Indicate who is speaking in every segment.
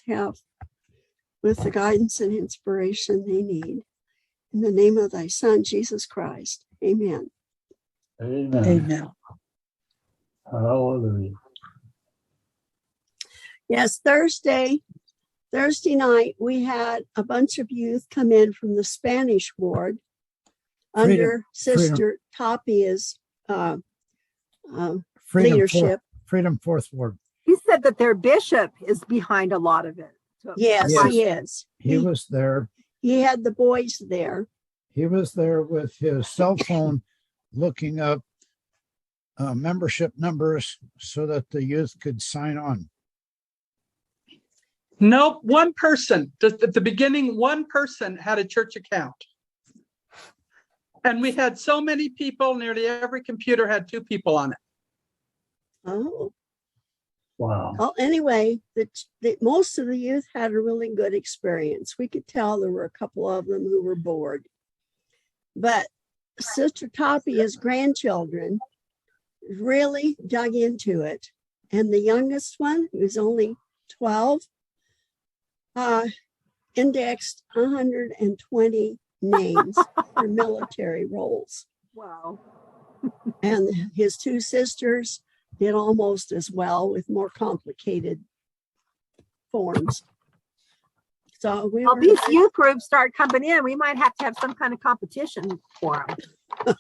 Speaker 1: have with the guidance and inspiration they need. In the name of thy Son, Jesus Christ. Amen.
Speaker 2: Amen.
Speaker 3: Amen.
Speaker 2: Hallelujah.
Speaker 1: Yes, Thursday night, we had a bunch of youth come in from the Spanish ward under Sister Tapia's leadership.
Speaker 4: Freedom Fourth Ward.
Speaker 5: He said that their bishop is behind a lot of it. So
Speaker 1: Yes, he is.
Speaker 4: He was there.
Speaker 1: He had the boys there.
Speaker 4: He was there with his cell phone looking up membership numbers so that the youth could sign on.
Speaker 3: Nope, one person. Just at the beginning, one person had a church account. And we had so many people, nearly every computer had 2 people on it.
Speaker 1: Oh.
Speaker 2: Wow.
Speaker 1: Well, anyway, most of the youth had a really good experience. We could tell there were a couple of them who were bored. But Sister Tapia's grandchildren really dug into it. And the youngest one, who's only 12, indexed 120 names for military roles.
Speaker 5: wow.
Speaker 1: And his 2 sisters did almost as well with more complicated forms. So
Speaker 5: Well, these youth groups start coming in. We might have to have some kind of competition for them.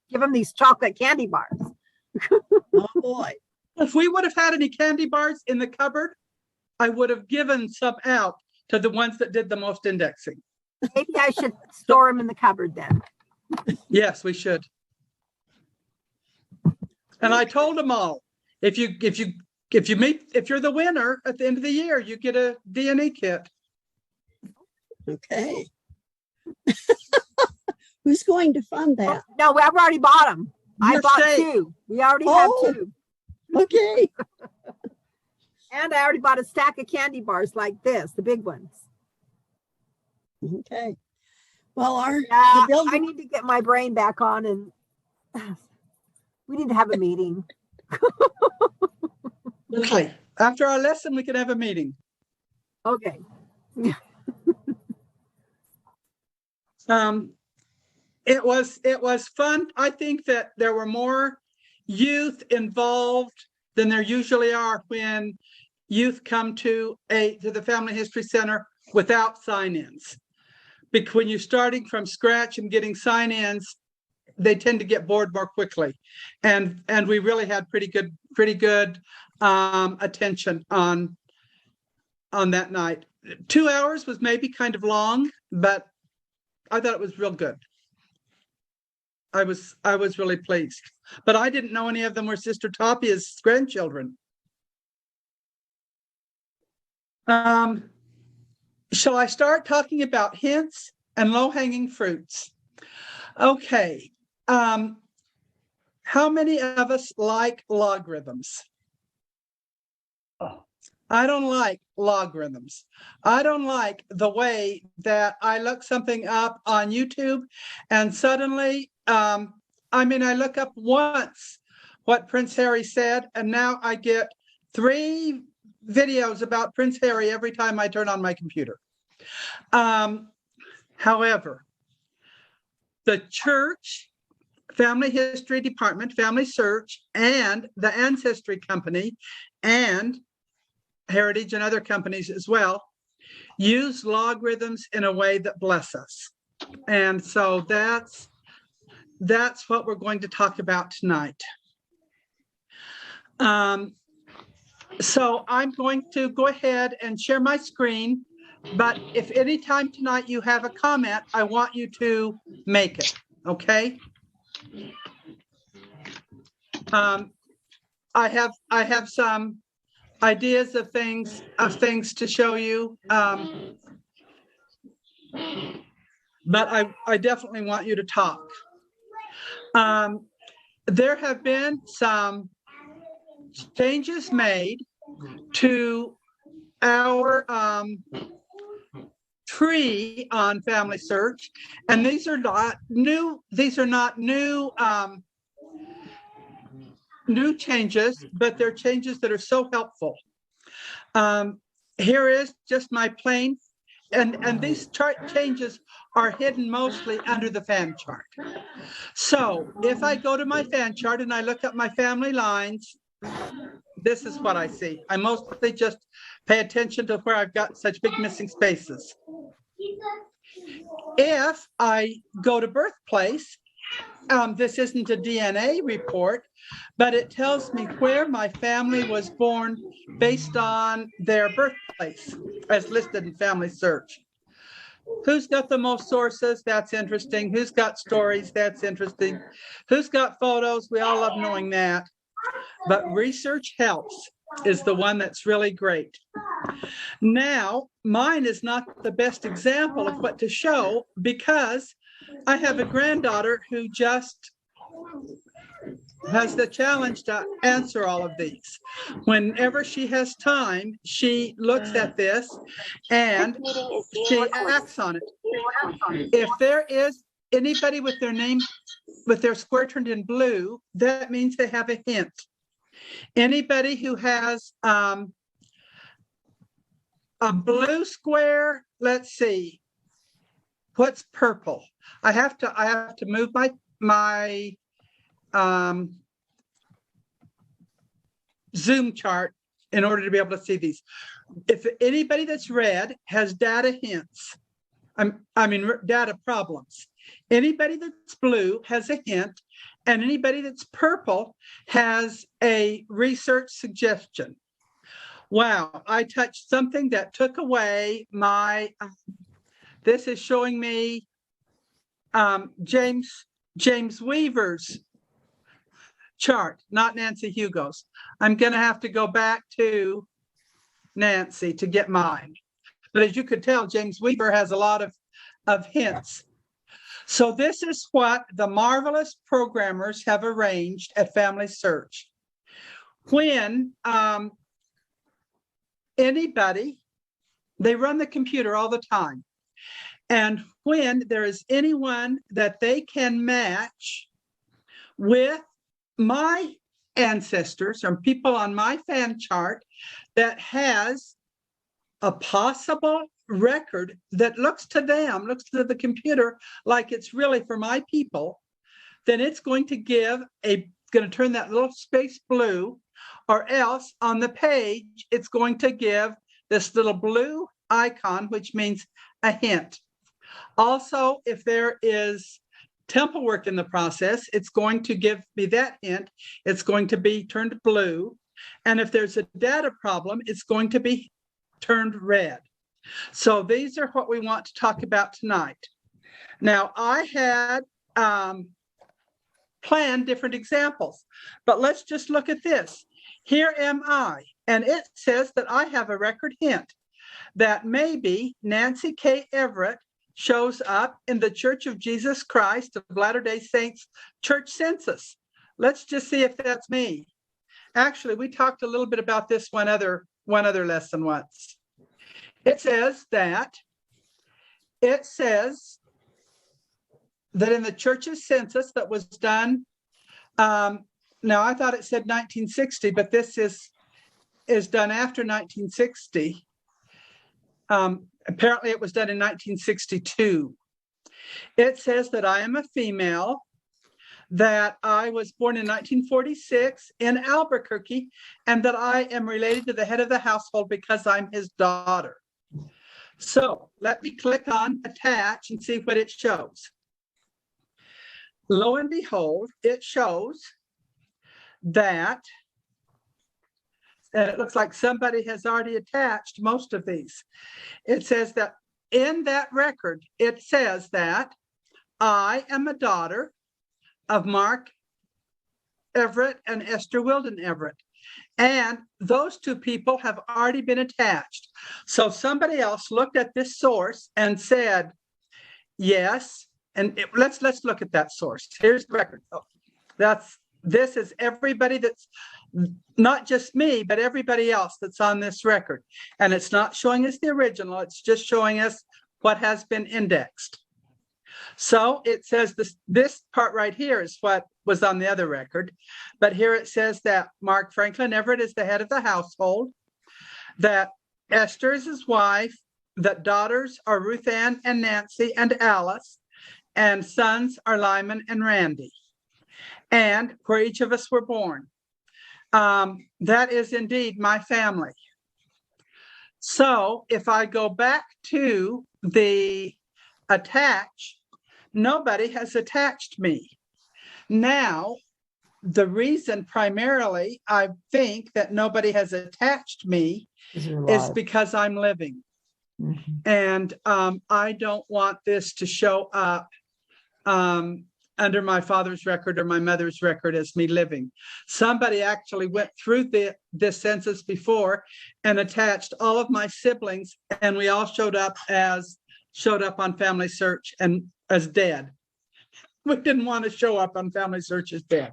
Speaker 5: Give them these chocolate candy bars.
Speaker 1: oh boy.
Speaker 3: If we would have had any candy bars in the cupboard, I would have given some out to the ones that did the most indexing.
Speaker 5: Maybe I should store them in the cupboard then.
Speaker 3: Yes, we should. And I told them all, if you're the winner at the end of the year, you get a DNA kit.
Speaker 1: Okay. Who's going to fund that?
Speaker 5: No, I've already bought them. I
Speaker 3: Your
Speaker 5: bought
Speaker 3: state.
Speaker 5: 2. We already have 2.
Speaker 1: Okay.
Speaker 5: And I already bought a stack of candy bars like this, the big ones.
Speaker 1: Okay. Well, the
Speaker 5: I
Speaker 1: building,
Speaker 5: need to get my brain back on, and we need to have a meeting.
Speaker 3: Okay. After our lesson, we can have a meeting.
Speaker 5: Okay.
Speaker 3: It was fun. I think that there were more youth involved than there usually are when youth come to the Family History Center without sign-ins. Because when you're starting from scratch and getting sign-ins, they tend to get bored more quickly. And we really had pretty good attention on that night. 2 hours was maybe kind of long, but I thought it was real good. I was really pleased, but I didn't know any of them were Sister Tapia's grandchildren. Shall I start talking about hints and low-hanging fruits? Okay. How many of us like logarithms? I don't like logarithms. I don't like the way that I look something up on YouTube and suddenly, I look up once what Prince Harry said, and now I get 3 videos about Prince Harry every time I turn on my computer. However, the church, Family History Department, Family Search, and the Ancestry Company, and Heritage and other companies as well, use logarithms in a way that bless us. And so that's what we're going to talk about tonight. So I'm going to go ahead and share my screen, but if any time tonight you have a comment, I want you to make it, okay? I have some ideas of things to show you, but I definitely want you to talk. There have been some changes made to our tree on Family Search, and these are not new. These are not new changes, but they're changes that are so helpful. here is just my plain, and these chart changes are hidden mostly under the fan chart. So if I go to my fan chart and I look at my family lines, this is what I see. I mostly just pay attention to where I've got such big missing spaces. If I go to birthplace, this isn't a DNA report, but it tells me where my family was born based on their birthplace as listed in Family Search. Who's got the most sources? That's interesting. Who's got stories? That's interesting. Who's got photos? We all love knowing that. But research helps is the one that's really great. Now, mine is not the best example of what to show because I have a granddaughter who just has the challenge to answer all of these. Whenever she has time, she looks at this and she acts on it. If there is anybody with their name, with their square turned in blue, that means they have a hint. Anybody who has a blue square, let's see, what's purple? I have to move my Zoom chart in order to be able to see these. If anybody that's red has data hints, data problems. Anybody that's blue has a hint, and anybody that's purple has a research suggestion. Wow, I touched something that took away my, this is showing me James Weaver's chart, not Nancy Hugo's. I'm going to have to go back to Nancy to get mine. But as you could tell, James Weaver has a lot of hints. So this is what the marvelous programmers have arranged at Family Search. When anybody, they run the computer all the time. And when there is anyone that they can match with my ancestors or people on my fan chart that has a possible record that looks to them, looks to the computer like it's really for my people, then it's going to turn that little space blue, or else on the page, it's going to give this little blue icon, which means a hint. Also, if there is temple work in the process, it's going to give me that hint. It's going to be turned blue. And if there's a data problem, it's going to be turned red. So these are what we want to talk about tonight. Now, I had planned different examples, but let's just look at this. Here am I, and it says that I have a record hint that maybe Nancy K. Everett shows up in the Church of Jesus Christ of Latter-day Saints church census. Let's just see if that's me. Actually, we talked a little bit about this one other lesson once. It says that in the church's census that was done, now I thought it said 1960, but this is done after 1960. Apparently it was done in 1962. It says that I am a female, that I was born in 1946 in Albuquerque, and that I am related to the head of the household because I'm his daughter. So let me click on attach and see what it shows. Lo and behold, it shows that, and it looks like somebody has already attached most of these. It says that in that record, it says that I am a daughter of Mark Everett and Esther Wilden Everett. And those two people have already been attached. So somebody else looked at this source and said, yes. And let's look at that source. Here's the record. Oh, this is everybody that's not just me, but everybody else that's on this record. And it's not showing us the original. It's just showing us what has been indexed. So it says this part right here is what was on the other record. But here it says that Mark Franklin Everett is the head of the household, that Esther is his wife. The daughters are Ruth Ann and Nancy and Alice, and sons are Lyman and Randy, and where each of us were born. That is indeed my family. So if I go back to the attach, nobody has attached me. Now, the reason primarily I think that nobody has attached me is because I'm living. And I don't want this to show up under my father's record or my mother's record as me living. Somebody actually went through this census before and attached all of my siblings, and we all showed up on Family Search and as dead. We didn't want to show up on Family Search as dead.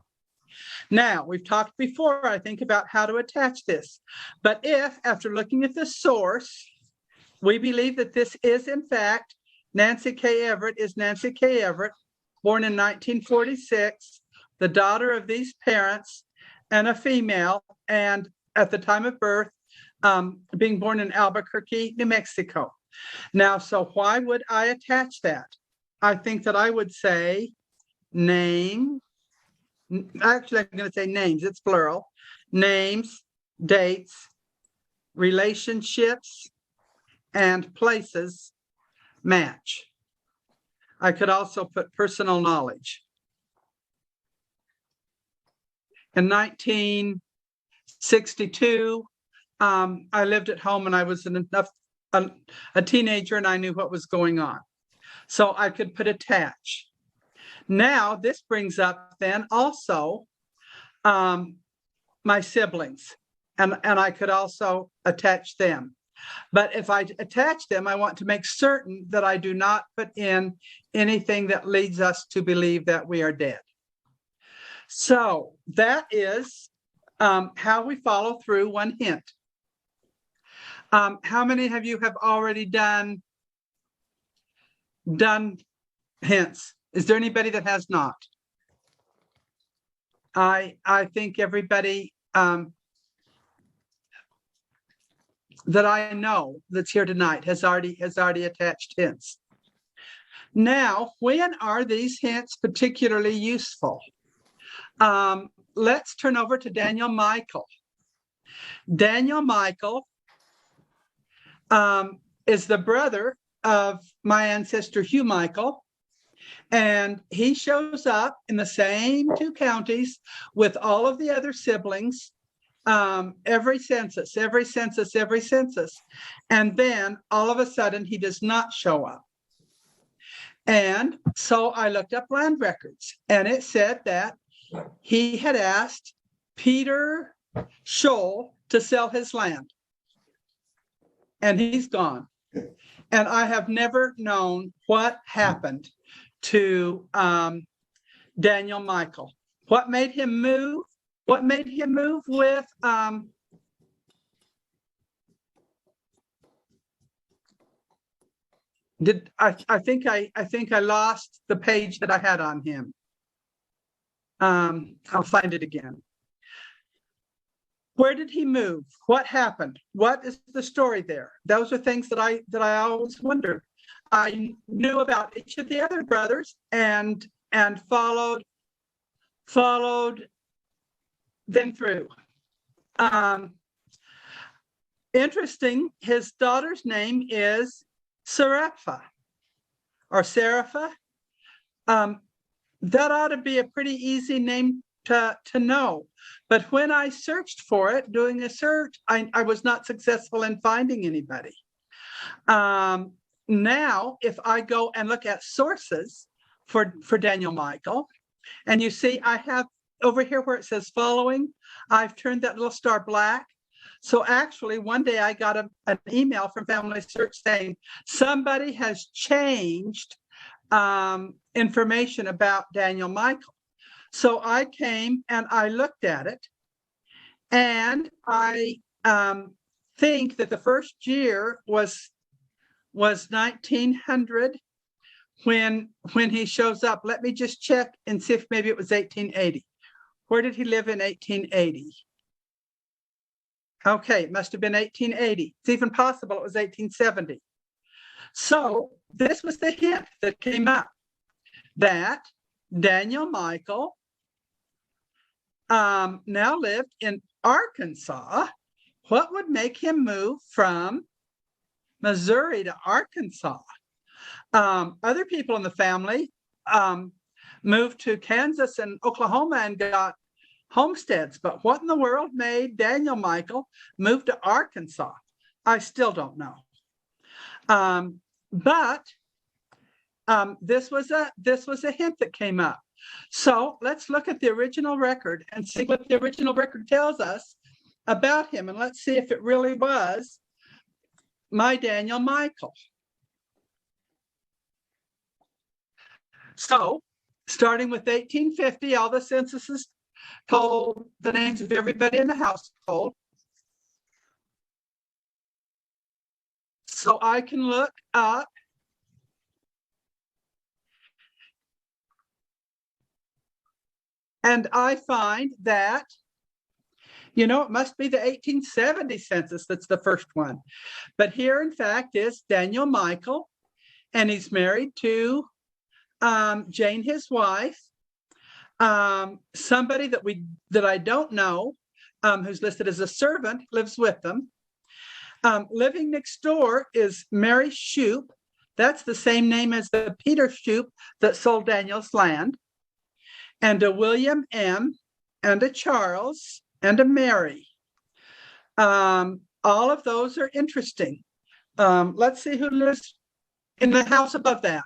Speaker 3: Now, we've talked before, I think, about how to attach this. But if, after looking at the source, we believe that this is, in fact, Nancy K. Everett is Nancy K. Everett, born in 1946, the daughter of these parents and a female, and at the time of birth, being born in Albuquerque, New Mexico. Now, so why would I attach that? I think that I would say name. Actually, I'm going to say names. It's plural. Names, dates, relationships, and places match. I could also put personal knowledge. In 1962, I lived at home and I was a teenager and I knew what was going on. So I could put attach. Now, this brings up then also my siblings, and I could also attach them. But if I attach them, I want to make certain that I do not put in anything that leads us to believe that we are dead. So that is how we follow through one hint. How many of you have already done hints? Is there anybody that has not? I think everybody that I know that's here tonight has already attached hints. Now, when are these hints particularly useful? Let's turn over to Daniel Michael. Daniel Michael is the brother of my ancestor Hugh Michael, and he shows up in the same two counties with all of the other siblings. Every census, and then all of a sudden he does not show up. And so I looked up land records, and it said that he had asked Peter Scholl to sell his land, and he's gone. And I have never known what happened to Daniel Michael. What made him move? What made him move with I think I lost the page that I had on him. I'll find it again. Where did he move? What happened? What is the story there? Those are things that I always wondered. I knew about each of the other brothers and followed them through. Interesting, his daughter's name is Serapha or Serapha. That ought to be a pretty easy name to know. But when I searched for it, doing a search, I was not successful in finding anybody. Now, if I go and look at sources for Daniel Michael, and you see I have over here where it says following, I've turned that little star black. So actually one day I got an email from Family Search saying somebody has changed information about Daniel Michael. So I came and I looked at it, and I think that the first year was 1900 when he shows up. Let me just check and see if maybe it was 1880. Where did he live in 1880? Okay, it must have been 1880. It's even possible it was 1870. So this was the hint that came up, that Daniel Michael now lived in Arkansas. What would make him move from Missouri to Arkansas? Other people in the family moved to Kansas and Oklahoma and got homesteads, but what in the world made Daniel Michael move to Arkansas? I still don't know. But this was a hint that came up. So let's look at the original record and see what the original record tells us about him, and let's see if it really was my Daniel Michael. So, starting with 1850, all the censuses told the names of everybody in the household. So I can look up and I find that, you know, it must be the 1870 census that's the first one. But here, in fact, is Daniel Michael, and he's married to Jane, his wife. Somebody that I don't know, who's listed as a servant, lives with them. Living next door is Mary Shoup. That's the same name as the Peter Shoup that sold Daniel's land. And a William M. and a Charles and a Mary. All of those are interesting. Let's see who lives in the house above that.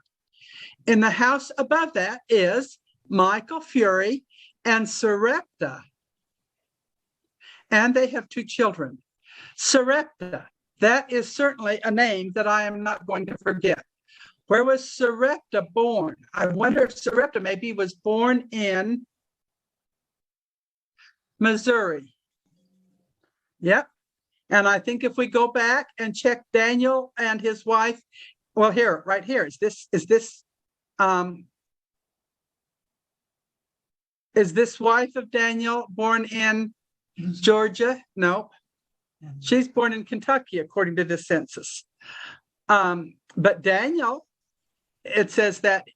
Speaker 3: In the house above that is Michael Fury and Sarepta. And they have 2 children. Sarepta, that is certainly a name that I am not going to forget. Where was Sarepta born? I wonder if Sarepta maybe was born in Missouri. Yep. And I think if we go back and check Daniel and his wife, well, here, right here, is this wife of Daniel born in Georgia? No, she's born in Kentucky, according to the census. But Daniel, it says that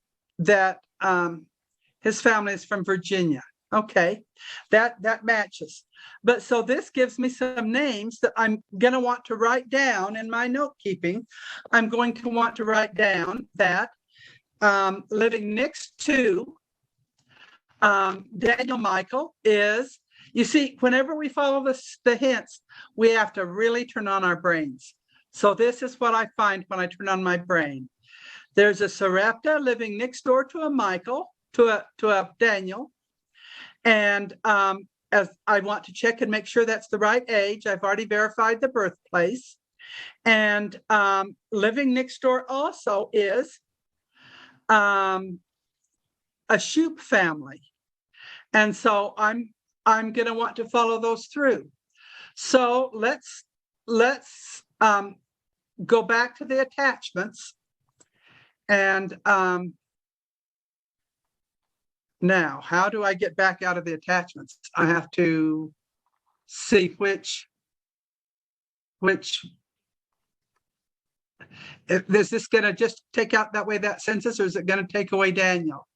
Speaker 3: his family is from Virginia. Okay, that matches. But so this gives me some names that I'm going to want to write down in my note keeping. I'm going to want to write down that living next to Daniel Michael is, you see, whenever we follow the hints, we have to really turn on our brains. So this is what I find when I turn on my brain. There's a Sarepta living next door to a Michael, to a Daniel. And as I want to check and make sure that's the right age, I've already verified the birthplace. And living next door also is a Shoup family. And so I'm going to want to follow those through. So let's go back to the attachments. And now, how do I get back out of the attachments? I have to see which is this going to just take out that way that census, or is it going to take away Daniel?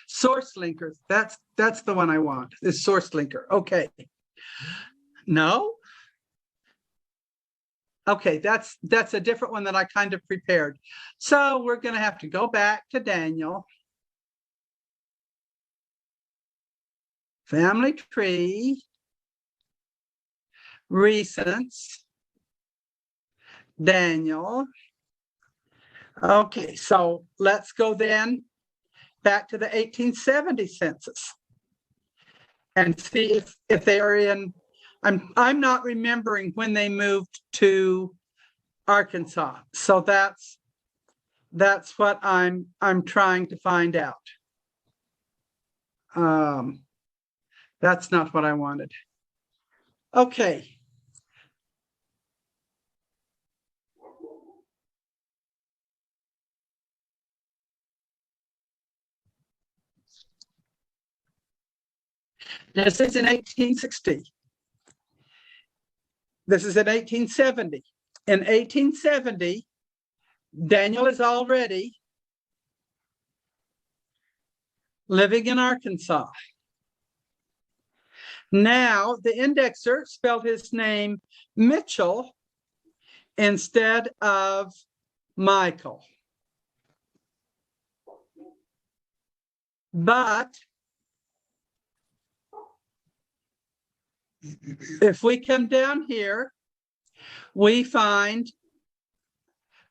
Speaker 3: Source linker, that's the one I want, is source linker. Okay. No? Okay, that's a different one that I kind of prepared. So we're going to have to go back to Daniel. Family tree. Recents. Daniel. Okay, so let's go then back to the 1870 census and see if they are in. I'm not remembering when they moved to Arkansas, so that's what I'm trying to find out. That's not what I wanted. Okay. This is in 1860. this is in 1870. In 1870, Daniel is already living in Arkansas. Now, the indexer spelled his name Mitchell instead of Michael. But if we come down here, we find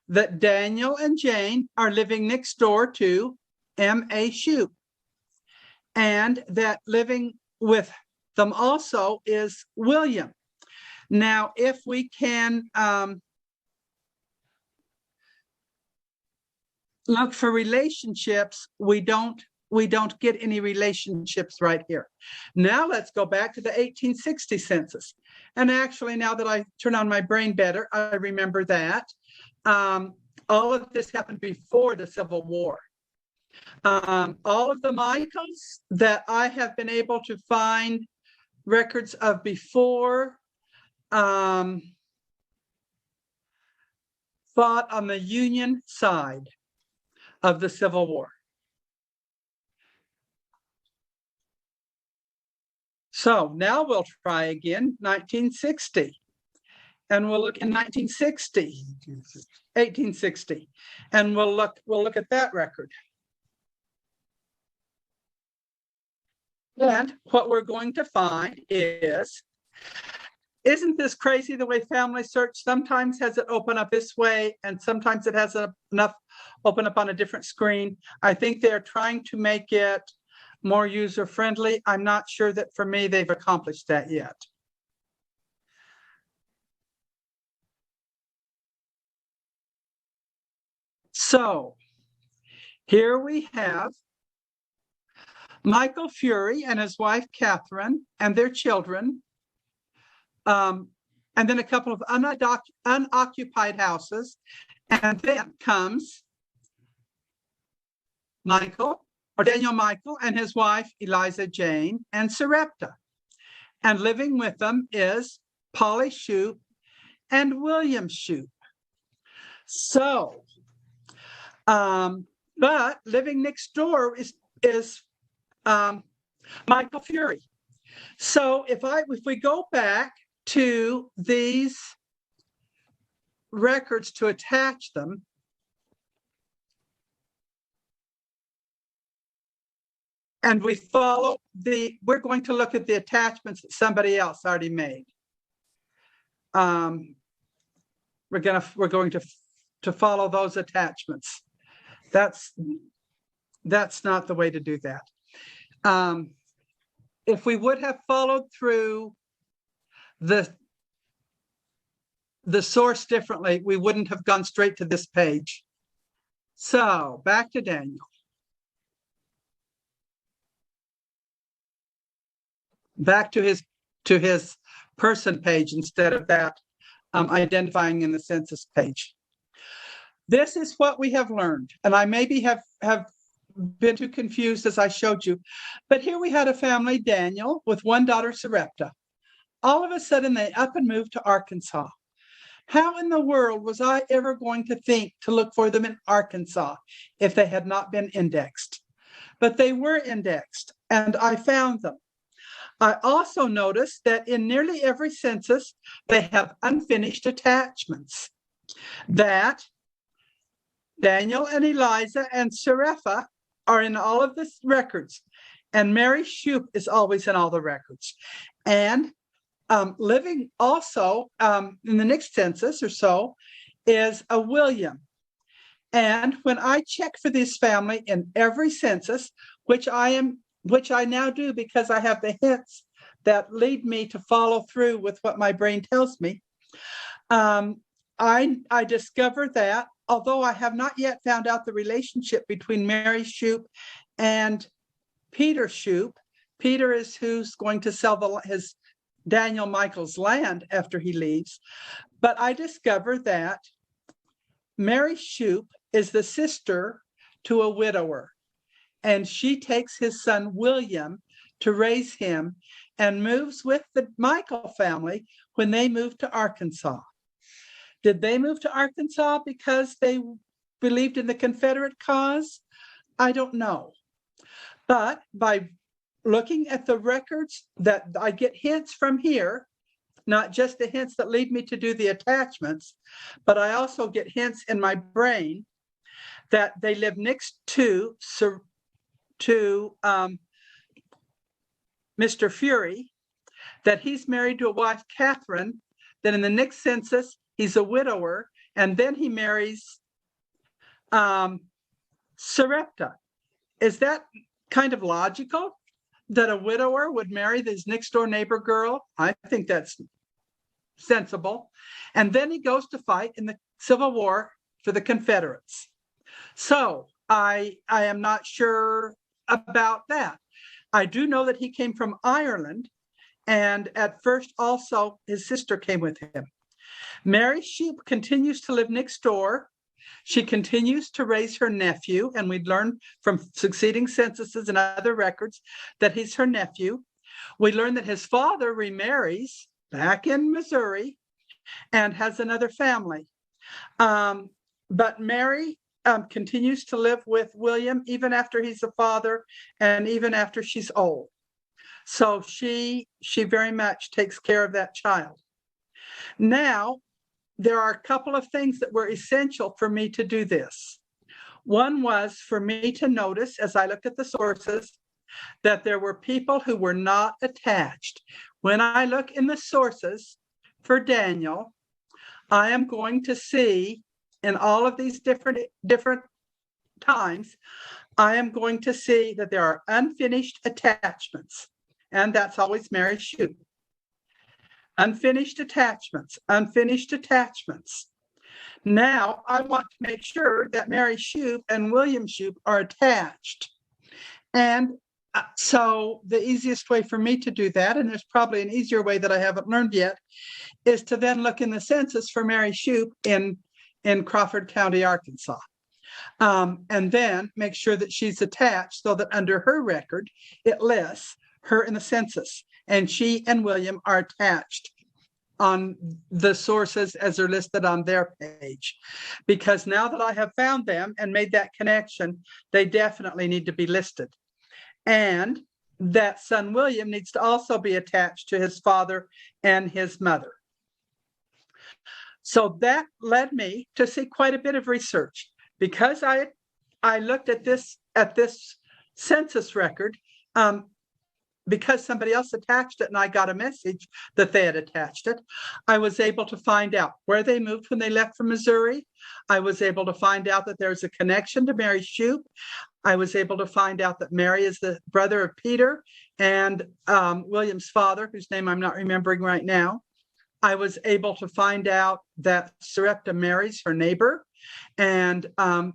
Speaker 3: that Daniel and Jane are living next door to M.A. Shoup, and that living with them also is William. Now, if we can look for relationships, we don't get any relationships right here. Now let's go back to the 1860 census. And actually, now that I turn on my brain better, I remember that. All of this happened before the Civil War. All of the Michaels that I have been able to find records of before fought on the Union side of the Civil War. So now we'll try again, 1960. And we'll look in 1860, and we'll look at that record. And what we're going to find is, isn't this crazy the way Family Search sometimes has it open up this way and sometimes it has enough open up on a different screen? I think they're trying to make it more user-friendly. I'm not sure that for me they've accomplished that yet. So here we have Michael Fury and his wife Catherine and their children, and then a couple of unoccupied houses, and then comes Daniel Michael and his wife Eliza Jane and Sarepta, and living with them is Polly Shoup and William Shoup. So, but living next door is Michael Fury. So if we go back to these records to attach them, and we follow we're going to look at the attachments that somebody else already made. We're going to follow those attachments. That's not the way to do that. If we would have followed through the source differently, we wouldn't have gone straight to this page. So back to Daniel. Back to his person page instead of that identifying in the census page. This is what we have learned, and I maybe have been too confused as I showed you, but here we had a family, Daniel, with one daughter, Sarepta. All of a sudden, they up and moved to Arkansas. How in the world was I ever going to think to look for them in Arkansas if they had not been indexed? But they were indexed, and I found them. I also noticed that in nearly every census, they have unfinished attachments. That Daniel and Eliza and Sarepta are in all of the records, and Mary Shoup is always in all the records. And living also in the next census or so is a William. And when I check for this family in every census, which I now do because I have the hints that lead me to follow through with what my brain tells me, I discover that although I have not yet found out the relationship between Mary Shoup and Peter Shoup, Peter is who's going to sell his Daniel Michael's land after he leaves, but I discover that Mary Shoup is the sister to a widower, and she takes his son William to raise him, and moves with the Michael family when they moved to Arkansas. Did they move to Arkansas because they believed in the Confederate cause? I don't know. But by looking at the records that I get hints from here, not just the hints that lead me to do the attachments, but I also get hints in my brain that they live next to Mr. Fury, that he's married to a wife, Catherine, that in the next census, he's a widower, and then he marries Sarepta. Is that kind of logical that a widower would marry this next door neighbor girl? I think that's sensible. And then he goes to fight in the Civil War for the Confederates. So I am not sure about that. I do know that he came from Ireland, and at first also his sister came with him. Mary Shoup continues to live next door. She continues to raise her nephew, and we'd learned from succeeding censuses and other records that he's her nephew. We learned that his father remarries back in Missouri and has another family. But Mary continues to live with William even after he's a father and even after she's old. So she very much takes care of that child. Now, there are a couple of things that were essential for me to do this. One was for me to notice, as I looked at the sources, that there were people who were not attached. When I look in the sources for Daniel, I am going to see in all of these different times, I am going to see that there are unfinished attachments, and that's always Mary Shoup. Unfinished attachments, unfinished attachments. Now, I want to make sure that Mary Shoup and William Shoup are attached. And so the easiest way for me to do that, and there's probably an easier way that I haven't learned yet, is to then look in the census for Mary Shoup in Crawford County, Arkansas. And then make sure that she's attached so that under her record, it lists her in the census. And she and William are attached on the sources as they're listed on their page. Because now that I have found them and made that connection, they definitely need to be listed. And that son William needs to also be attached to his father and his mother. So that led me to see quite a bit of research. Because I looked at this census record, because somebody else attached it and I got a message that they had attached it, I was able to find out where they moved when they left from Missouri. I was able to find out that there's a connection to Mary Shoup. I was able to find out that Mary is the brother of Peter and William's father, whose name I'm not remembering right now. I was able to find out that Sarepta marries her neighbor and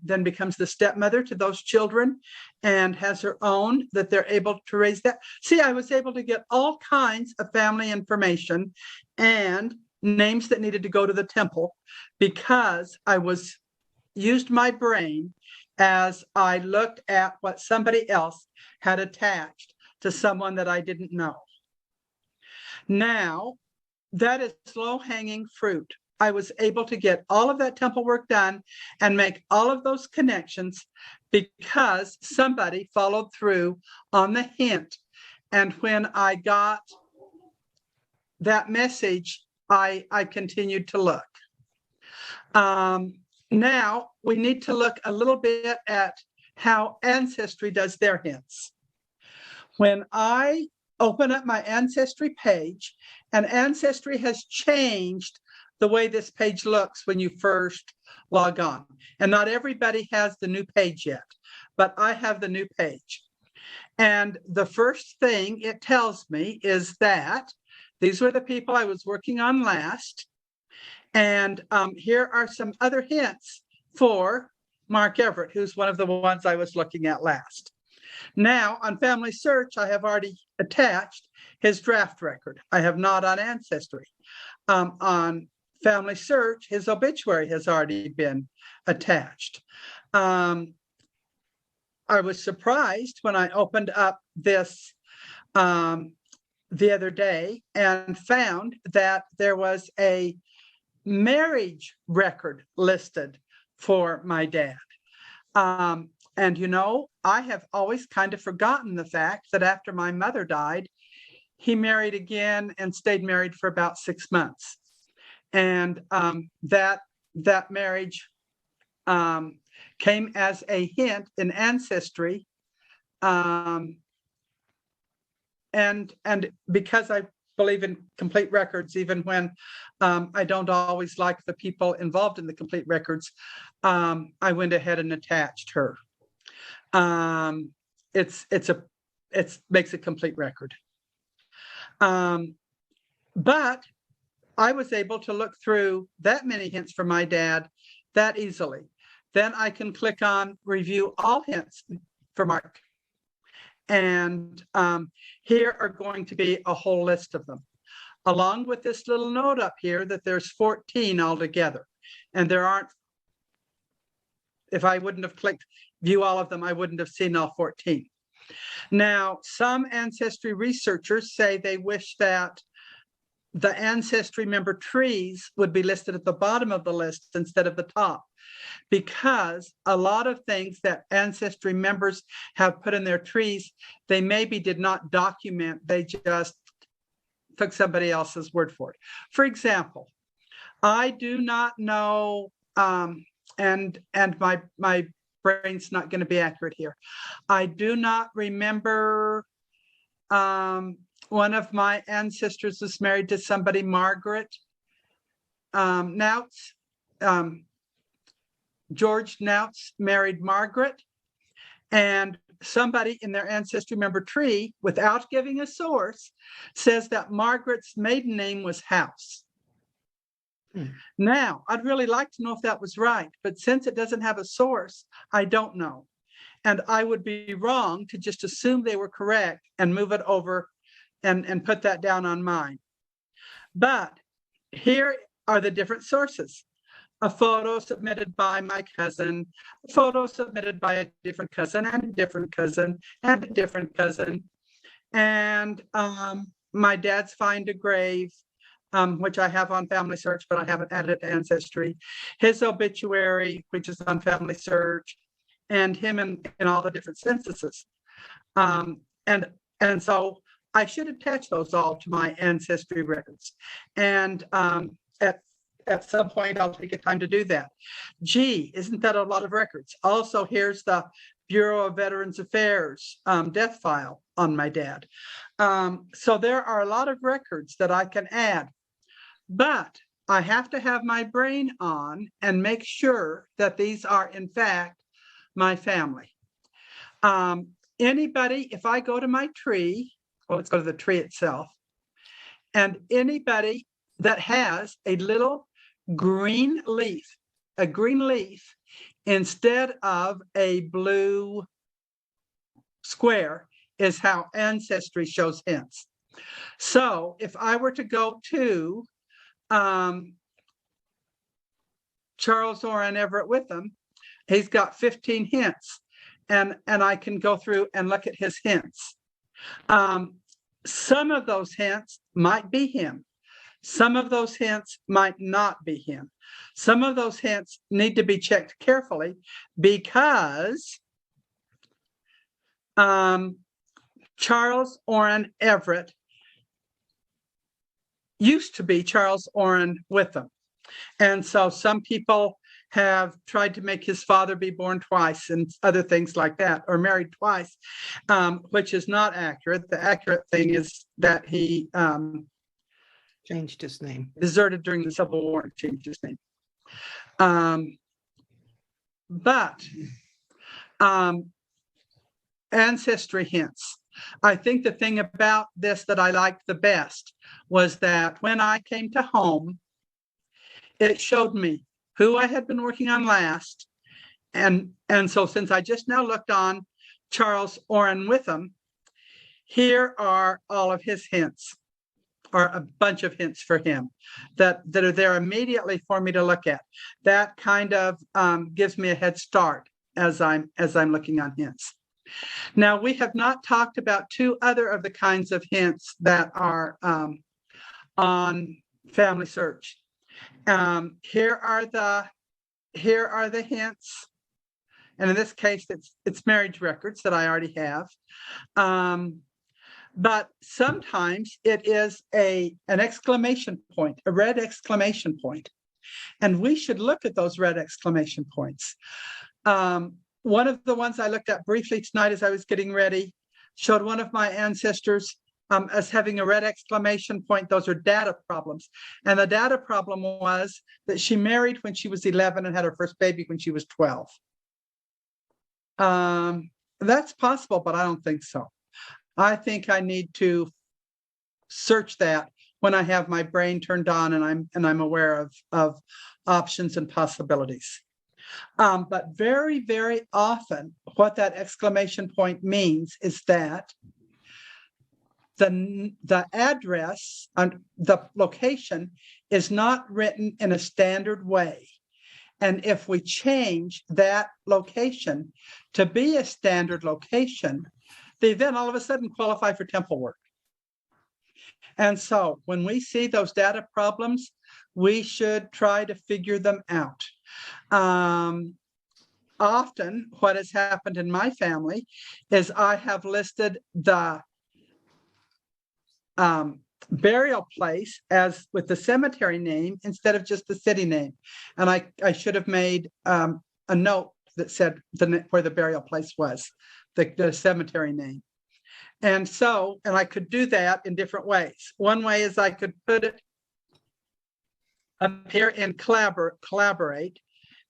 Speaker 3: then becomes the stepmother to those children and has her own, that they're able to raise that. See, I was able to get all kinds of family information and names that needed to go to the temple because I used my brain as I looked at what somebody else had attached to someone that I didn't know. Now, that is low-hanging fruit. I was able to get all of that temple work done and make all of those connections because somebody followed through on the hint. And when I got that message, I continued to look. Now we need to look a little bit at how Ancestry does their hints. When I open up my Ancestry page, and Ancestry has changed the way this page looks when you first log on. And not everybody has the new page yet, but I have the new page. And the first thing it tells me is that these were the people I was working on last. And here are some other hints for Mark Everett, who's one of the ones I was looking at last. Now, on Family Search, I have already attached his draft record. I have not on Ancestry. On Family Search, his obituary has already been attached. I was surprised when I opened up this the other day and found that there was a marriage record listed for my dad. And you know, I have always kind of forgotten the fact that after my mother died, he married again and stayed married for about 6 months. And that marriage came as a hint in Ancestry. And because I believe in complete records, even when I don't always like the people involved in the complete records, I went ahead and attached her. It makes a complete record. But I was able to look through that many hints for my dad that easily. Then I can click on review all hints for Mark. And here are going to be a whole list of them, along with this little note up here that there's 14 altogether. And there aren't, if I wouldn't have clicked view all of them, I wouldn't have seen all 14. Now, some ancestry researchers say they wish that the ancestry member trees would be listed at the bottom of the list instead of the top, because a lot of things that ancestry members have put in their trees, they maybe did not document, they just took somebody else's word for it. For example, I do not know, and my brain's not going to be accurate here. I do not remember one of my ancestors was married to somebody, Margaret Nautz. George Nautz married Margaret, and somebody in their ancestry member tree, without giving a source, says that Margaret's maiden name was House. Now, I'd really like to know if that was right, but since it doesn't have a source, I don't know. And I would be wrong to just assume they were correct and move it over and put that down on mine. But here are the different sources. A photo submitted by my cousin, a photo submitted by a different cousin and a different cousin and a different cousin. And my dad's Find a Grave, which I have on Family Search, but I haven't added to Ancestry. His obituary, which is on Family Search, and him in all the different censuses. And so I should attach those all to my Ancestry records. And at some point, I'll take a time to do that. Gee, isn't that a lot of records? Also, here's the Bureau of Veterans Affairs death file on my dad. So there are a lot of records that I can add, but I have to have my brain on and make sure that these are, in fact, my family. Anybody, if I go to my tree, well, let's go to the tree itself, and anybody that has a little green leaf instead of a blue square is how Ancestry shows hints. So if I were to go to Charles Orrin Everett Witham, he's got 15 hints, and I can go through and look at his hints. Some of those hints might be him. Some of those hints might not be him. Some of those hints need to be checked carefully because Charles Orrin Everett used to be Charles Orrin Witham. And so some people have tried to make his father be born twice and other things like that, or married twice, which is not accurate. The accurate thing is that he
Speaker 6: changed his name.
Speaker 3: Deserted during the Civil War and changed his name. But Ancestry hints. I think the thing about this that I liked the best was that when I came to home, it showed me who I had been working on last. And so since I just now looked on Charles Orrin Witham, here are all of his hints, or a bunch of hints for him that are there immediately for me to look at. That kind of gives me a head start as I'm looking on hints. Now, we have not talked about two other of the kinds of hints that are on Family Search. Here are the hints. And in this case, it's marriage records that I already have. But sometimes it is an exclamation point, a red exclamation point. And we should look at those red exclamation points. One of the ones I looked at briefly tonight as I was getting ready showed one of my ancestors as having a red exclamation point. Those are data problems. And the data problem was that she married when she was 11 and had her first baby when she was 12. That's possible, but I don't think so. I think I need to search that when I have my brain turned on and I'm aware of options and possibilities. But very, very often what that exclamation point means is that the address and the location is not written in a standard way. And if we change that location to be a standard location, they then all of a sudden qualify for temple work. And so when we see those data problems, we should try to figure them out. Often what has happened in my family is I have listed the burial place as with the cemetery name instead of just the city name. And I should have made a note that said where the burial place was, the cemetery name. And I could do that in different ways. One way is I could put it up here and collaborate.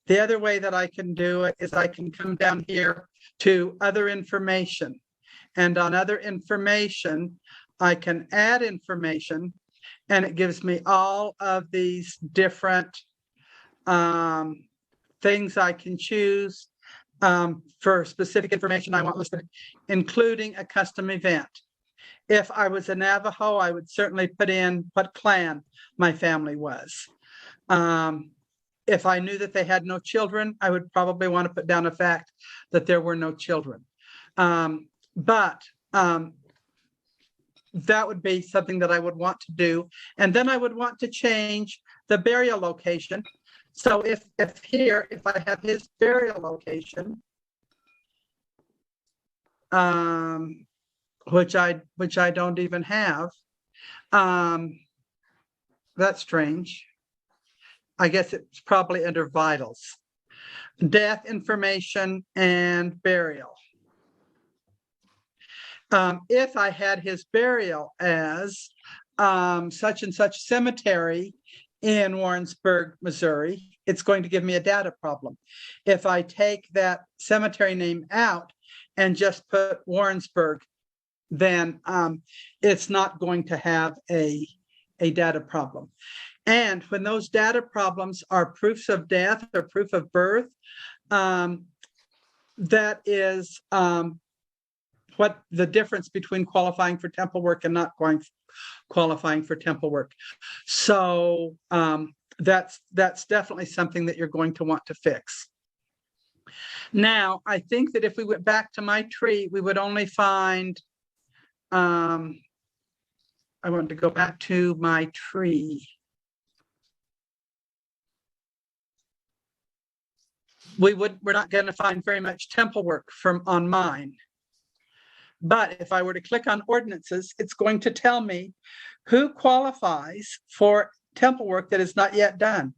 Speaker 3: The other way that I can do it is I can come down here to other information. And on other information, I can add information, and it gives me all of these different things I can choose for specific information I want listed, including a custom event. If I was a Navajo, I would certainly put in what clan my family was. If I knew that they had no children, I would probably want to put down a fact that there were no children. But that would be something that I would want to do. And then I would want to change the burial location. So if I have his burial location, which I don't even have, that's strange. I guess it's probably under vitals, death information and burial. If I had his burial as such and such cemetery in Warrensburg, Missouri, it's going to give me a data problem. If I take that cemetery name out and just put Warrensburg, then it's not going to have a data problem. And when those data problems are proofs of death or proof of birth, that is what the difference between qualifying for temple work and not qualifying for temple work. So that's definitely something that you're going to want to fix. Now, I think that if we went back to my tree, we would only find, I want to go back to my tree. We're not going to find very much temple work on mine. But if I were to click on ordinances, it's going to tell me who qualifies for temple work that is not yet done.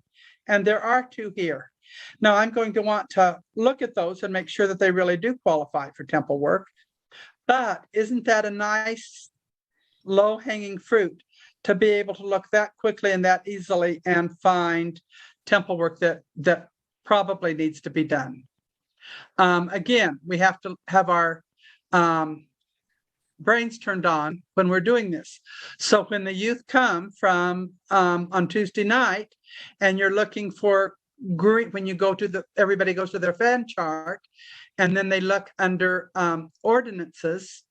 Speaker 3: And there are two here. Now I'm going to want to look at those and make sure that they really do qualify for temple work. But isn't that a nice low-hanging fruit to be able to look that quickly and that easily and find temple work that probably needs to be done? Again, we have to have our brains turned on when we're doing this. So when the youth come from on Tuesday night and you're looking for green, when you go to everybody goes to their fan chart and then they look under ordinances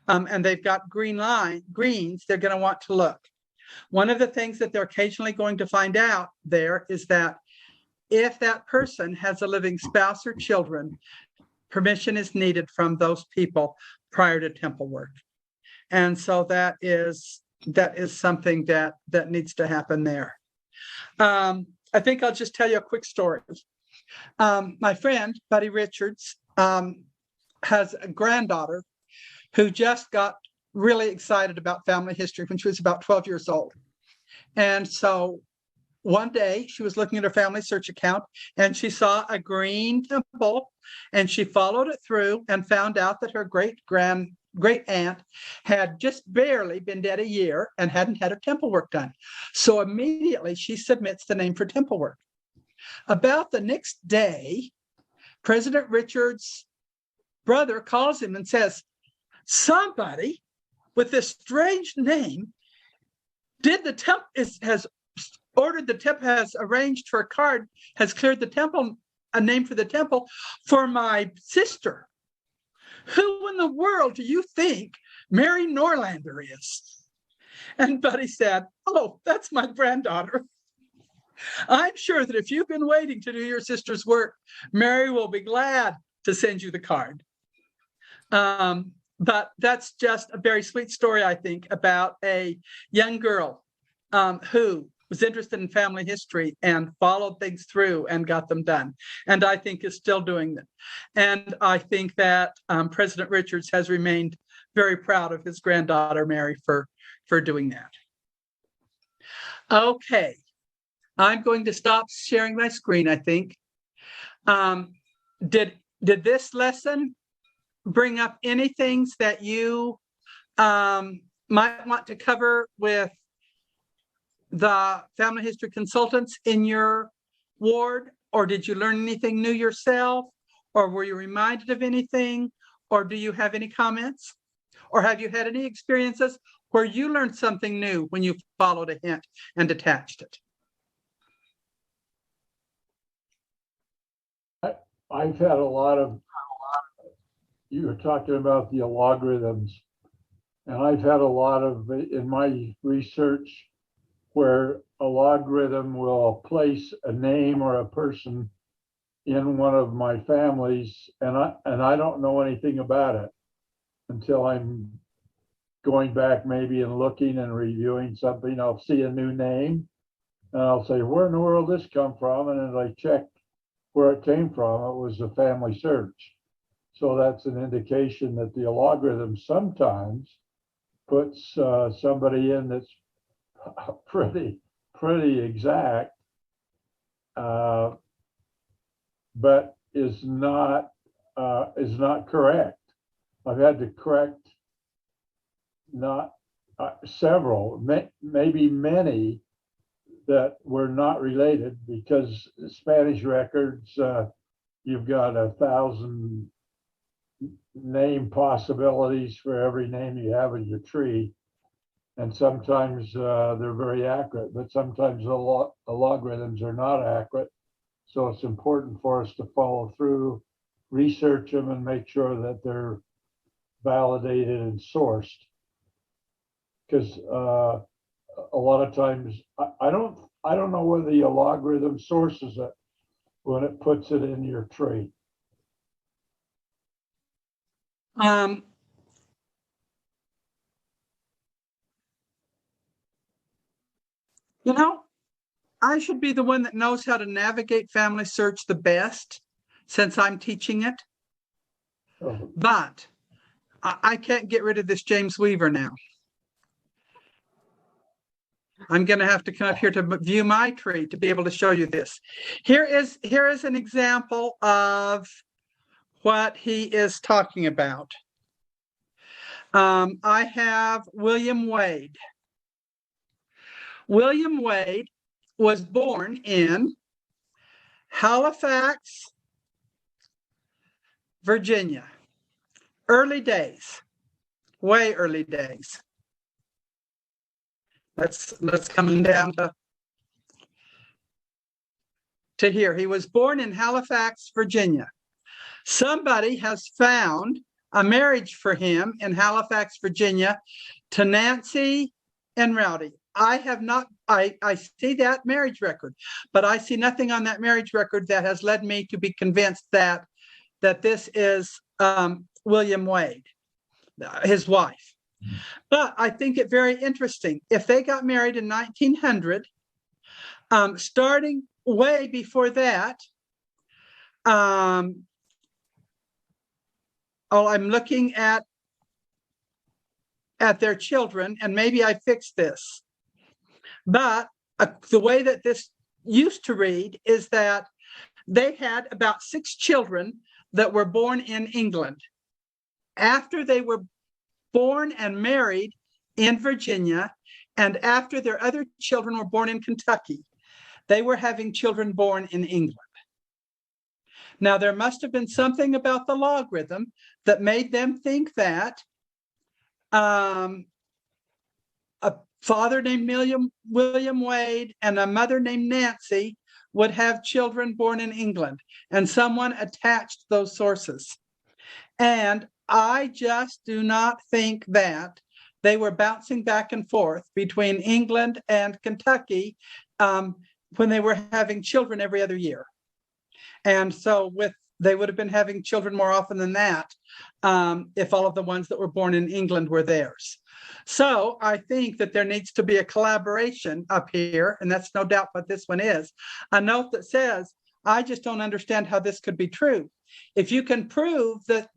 Speaker 3: and they've got greens, they're going to want to look. One of the things that they're occasionally going to find out there is that if that person has a living spouse or children, permission is needed from those people prior to temple work. And so that is something that needs to happen there. I think I'll just tell you a quick story. My friend, Buddy Richards, has a granddaughter who just got really excited about family history when she was about 12 years old. And so one day she was looking at her family search account and she saw a green temple, and she followed it through and found out that her great aunt had just barely been dead a year and hadn't had her temple work done. So immediately she submits the name for temple work. About the next day, President Richards' brother calls him and says, somebody with this strange name has ordered the temple, has arranged for a card, has cleared the temple, a name for the temple for my sister. Who in the world do you think Mary Norlander is? And Buddy said, oh, that's my granddaughter. I'm sure that if you've been waiting to do your sister's work, Mary will be glad to send you the card. But that's just a very sweet story, I think, about a young girl who was interested in family history and followed things through and got them done. And I think is still doing them. And I think that President Richards has remained very proud of his granddaughter, Mary, for doing that. Okay, I'm going to stop sharing my screen, I think. Did this lesson bring up any things that you might want to cover with the family history consultants in your ward? Or did you learn anything new yourself? Or were you reminded of anything? Or do you have any comments? Or have you had any experiences where you learned something new when you followed a hint and attached it?
Speaker 2: I've had a lot of, you were talking about the logarithms, and I've had a lot of in my research where a logarithm will place a name or a person in one of my families, and I don't know anything about it until I'm going back maybe and looking and reviewing something. I'll see a new name and I'll say, where in the world did this come from? And as I check where it came from, it was a family search. So that's an indication that the logarithm sometimes puts somebody in that's pretty exact, but is not correct. I've had to correct not several, maybe many that were not related, because Spanish records, you've got 1,000 name possibilities for every name you have in your tree. And sometimes they're very accurate, but sometimes the logarithms are not accurate. So it's important for us to follow through, research them, and make sure that they're validated and sourced. Because a lot of times, I don't know whether the logarithm sources it when it puts it in your tree.
Speaker 3: You know, I should be the one that knows how to navigate family search the best, since I'm teaching it.
Speaker 2: So,
Speaker 3: But I can't get rid of this James Weaver now. I'm going to have to come up here to view my tree to be able to show you this. Here is an example of what he is talking about. I have William Wade. William Wade was born in Halifax, Virginia. Early days, way early days. Let's come down to here. He was born in Halifax, Virginia. Somebody has found a marriage for him in Halifax, Virginia, to Nancy and Rowdy. I have not, I see that marriage record, but I see nothing on that marriage record that has led me to be convinced that that this is William Wade, his wife. But I think it very interesting. If they got married in 1900, starting way before that, I'm looking at their children, and maybe I fixed this. But the way that this used to read is that they had about 6 children that were born in England. After they were born and married in Virginia, and after their other children were born in Kentucky, they were having children born in England. Now, there must have been something about the logarithm that made them think that a father named William Wade and a mother named Nancy would have children born in England, and someone attached those sources. And I just do not think that they were bouncing back and forth between England and Kentucky when they were having children every other year. And so they would have been having children more often than that if all of the ones that were born in England were theirs. So I think that there needs to be a collaboration up here, and that's no doubt what this one is. A note that says, I just don't understand how this could be true. If you can prove that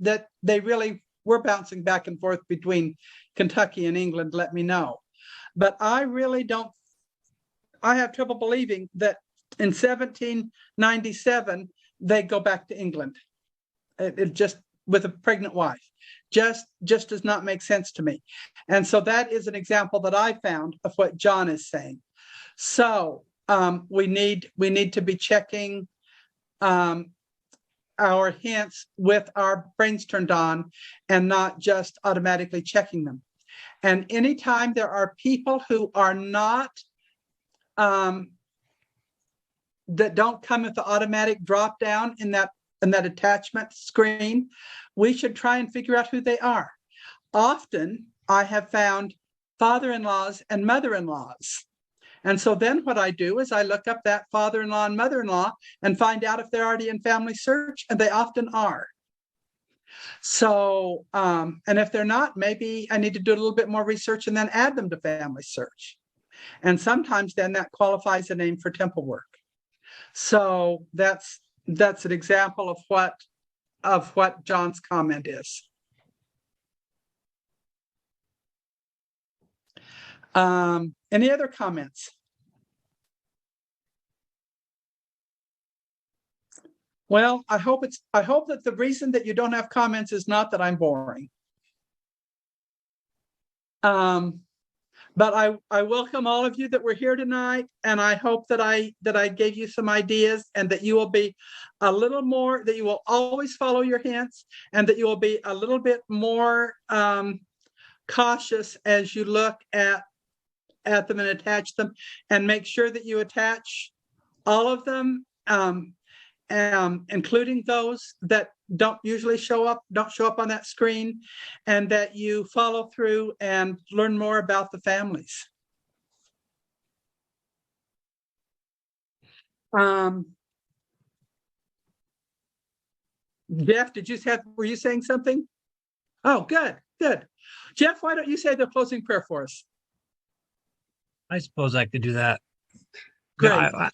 Speaker 3: they really were bouncing back and forth between Kentucky and England, let me know. But I really don't, I have trouble believing that in 1797, they go back to England. It just, with a pregnant wife, just does not make sense to me. And so that is an example that I found of what John is saying. So we need to be checking our hints with our brains turned on and not just automatically checking them. And anytime there are people who are not, that don't come with the automatic drop down in that attachment screen, we should try and figure out who they are. Often I have found father-in-laws and mother-in-laws. And so then what I do is I look up that father-in-law and mother-in-law and find out if they're already in Family Search, and they often are. So, and if they're not, maybe I need to do a little bit more research and then add them to Family Search. And sometimes then that qualifies a name for temple work. So that's an example of what John's comment is. Any other comments? Well, I hope that the reason that you don't have comments is not that I'm boring. But I welcome all of you that were here tonight, and I hope that I gave you some ideas, and that you will be a little more, that you will always follow your hints, and that you will be a little bit more cautious as you look at them and attach them, and make sure that you attach all of them, including those that don't show up on that screen, and that you follow through and learn more about the families. Jeff, were you saying something? Oh, good. Jeff, why don't you say the closing prayer for us?
Speaker 7: I suppose I could do that.
Speaker 3: Great.
Speaker 7: No,